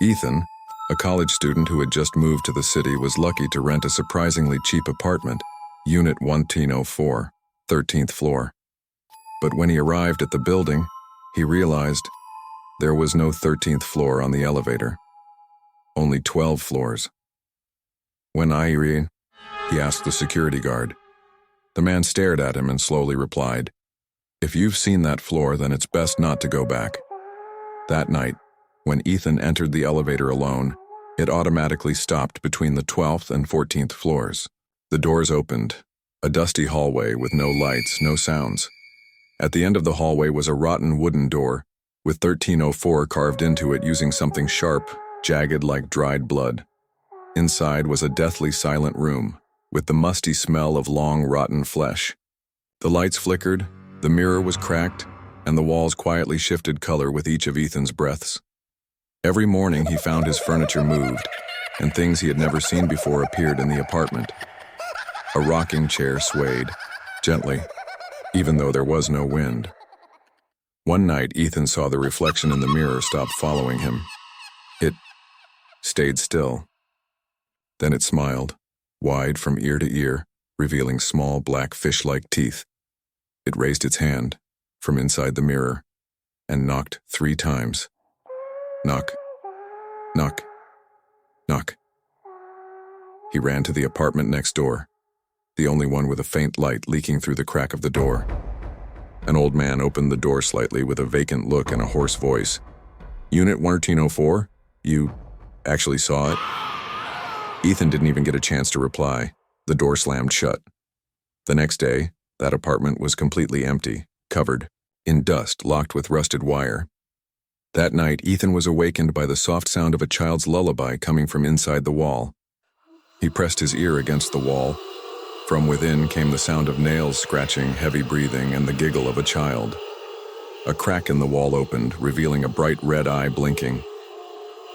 Ethan, a college student who had just moved to the city, was lucky to rent a surprisingly cheap apartment, Unit 1304, 13th floor. But when he arrived at the building, he realized there was no 13th floor on the elevator. Only 12 floors. "When Irene?" he asked the security guard. The man stared at him and slowly replied, "If you've seen that floor, then it's best not to go back." That night, when Ethan entered the elevator alone, it automatically stopped between the 12th and 14th floors. The doors opened, a dusty hallway with no lights, no sounds. At the end of the hallway was a rotten wooden door, with 1304 carved into it using something sharp, jagged like dried blood. Inside was a deathly silent room, with the musty smell of long, rotten flesh. The lights flickered, the mirror was cracked, and the walls quietly shifted color with each of Ethan's breaths. Every morning he found his furniture moved, and things he had never seen before appeared in the apartment. A rocking chair swayed, gently, even though there was no wind. One night, Ethan saw the reflection in the mirror stop following him. It stayed still. Then it smiled, wide from ear to ear, revealing small black fish-like teeth. It raised its hand from inside the mirror and knocked 3 times. Knock, knock, knock. He ran to the apartment next door, the only one with a faint light leaking through the crack of the door. An old man opened the door slightly with a vacant look and a hoarse voice. "Unit 1304? You actually saw it?" Ethan didn't even get a chance to reply. The door slammed shut. The next day, that apartment was completely empty, covered in dust, locked with rusted wire. That night, Ethan was awakened by the soft sound of a child's lullaby coming from inside the wall. He pressed his ear against the wall. From within came the sound of nails scratching, heavy breathing, and the giggle of a child. A crack in the wall opened, revealing a bright red eye blinking.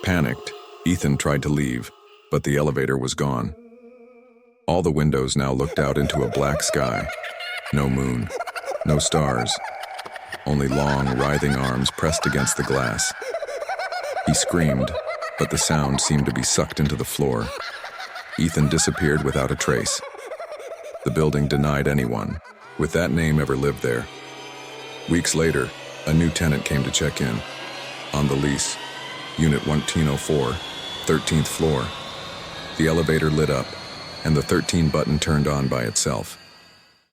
Panicked, Ethan tried to leave, but the elevator was gone. All the windows now looked out into a black sky. No moon, no stars, only long, writhing arms pressed against the glass. He screamed, but the sound seemed to be sucked into the floor. Ethan disappeared without a trace. The building denied anyone with that name ever lived there. Weeks later, a new tenant came to check in. On the lease, Unit 1304, 13th floor. The elevator lit up, and the 13 button turned on by itself.